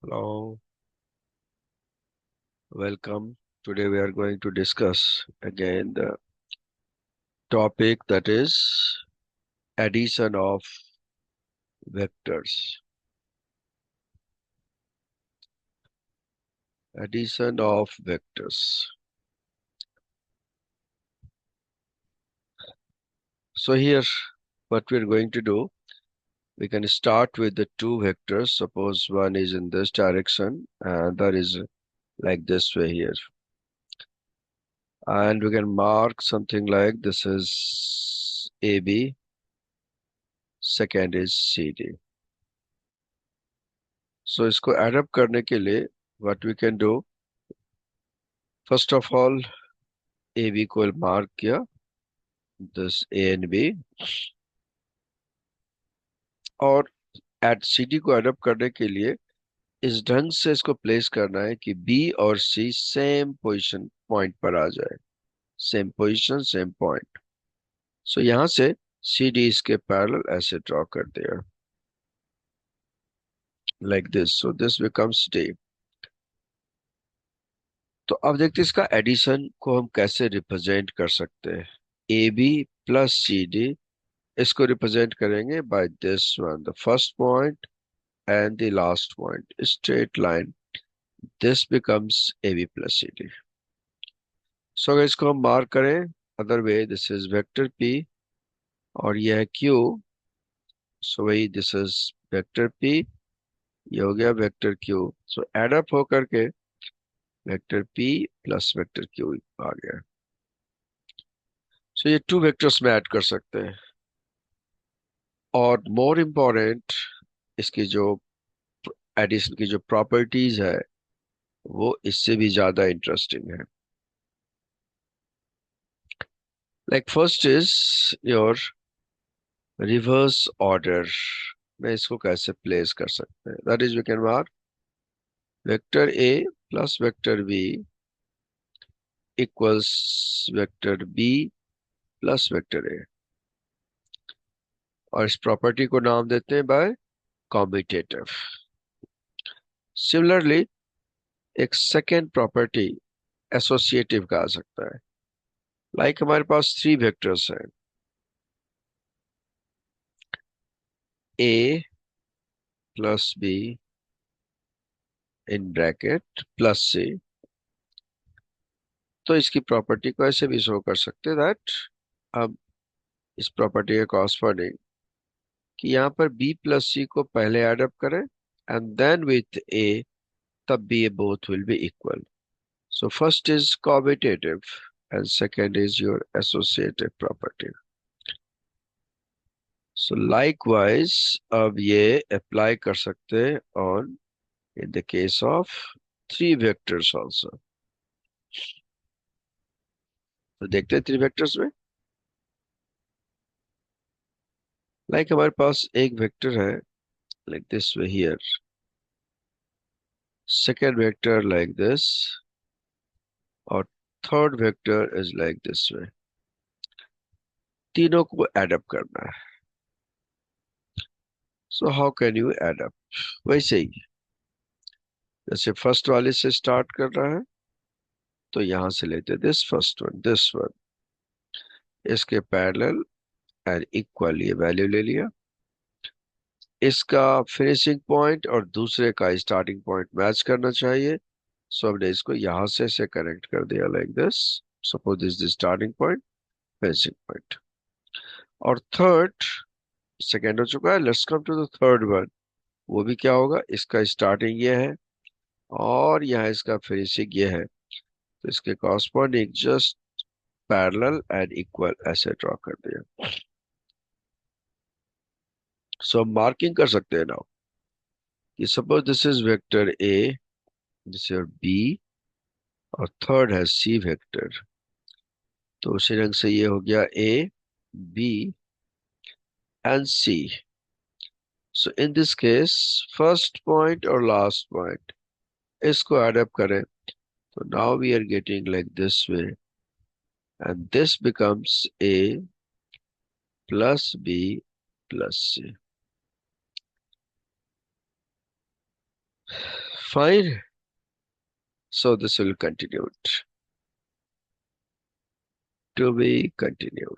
Hello, welcome. Today we are going to discuss again the topic that is addition of vectors. Addition of vectors. So here what we are going to do, we can start with the two vectors. Suppose one is in this direction and that is like this way here. And we can mark something like this is AB, second is CD. So इसको add up करने के लिए what we can do, first of all AB को mark किया, this A and B, और eight CD को add up करने के लिए इस ढंग से इसको प्लेस करना है कि B और C सेम पोजीशन पॉइंट पर आ जाए, सेम पोजीशन सेम पॉइंट. सो यहां से CD इसके पैरेलल ऐसे ड्रॉ कर दिया like this. So this becomes D. तो अब देखते हैं इसका एडिशन को हम कैसे रिप्रेजेंट कर सकते हैं. AB प्लस CD, इसको रिप्रेजेंट करेंगे by this one, the first point and the last point, straight line. This becomes AB plus CD. So अगर इसको हम मार्क करें other way, this is vector P और यह है Q. सो वही दिस इज वेक्टर P, ये हो गया वेक्टर Q. सो एड अप होकर के vector P plus vector Q आ गया. सो ये टू वेक्टर्स में ऐड कर सकते हैं. और मोर इम्पोर्टेंट, इसकी जो एडिशन की जो प्रॉपर्टीज है वो इससे भी ज्यादा इंटरेस्टिंग है. Like first is your reverse order में इसको कैसे प्लेस कर सकते हैं. That is we can mark vector a plus vector b equals vector b plus vector a, और इस प्रॉपर्टी को नाम देते हैं बाय कॉम्यूटेटिव. सिमिलरली एक सेकेंड प्रॉपर्टी एसोसिएटिव का आ सकता है. लाइक हमारे पास थ्री वेक्टर्स हैं, A plus B in bracket plus C. तो इसकी प्रॉपर्टी को ऐसे भी शो कर सकते हैं दैट अब इस प्रॉपर्टी के कॉरस्पॉन्डिंग कि यहाँ पर B प्लस C को पहले एडअप करें एंड देन विथ A, तब भी ये both will be equal. So first is commutative and second is your associative property. So likewise अब ये अप्लाई कर सकते हैं on in the case of three vectors also. तो देखते हैं थ्री वेक्टर्स में. लाइक हमारे पास एक वेक्टर है like this way here, second vector like this, और third vector is like this way. तीनों को एड अप करना है. So how can you add up. वैसे ही जैसे फर्स्ट वाले से स्टार्ट कर रहा है तो यहां से लेते this first one, this one, इसके पैरेलल एंड इक्वल ये वैल्यू ले लिया. इसका फिनिशिंग पॉइंट और दूसरे का स्टार्टिंग पॉइंट मैच करना चाहिए. सो हमने इसको यहां से कनेक्ट कर दिया like this. Suppose this the starting point, finishing point. और थर्ड, सेकेंड हो चुका है, let's come to the third one. वो भी क्या होगा, इसका स्टार्टिंग ये है और यहाँ इसका फिनिशिंग ये है. तो इसके corresponding just parallel and equal ऐसे ड्रॉ कर दिया. सो हम मार्किंग कर सकते हैं नाउ कि suppose this is vector a, this is b, और थर्ड है सी वेक्टर. तो उसी रंग से ये हो गया A, B and C. So in this case first point और लास्ट पॉइंट इसको एड अप करें तो now we are getting like this way, and this becomes A plus B plus C. Fine. So this will continue. To be continued.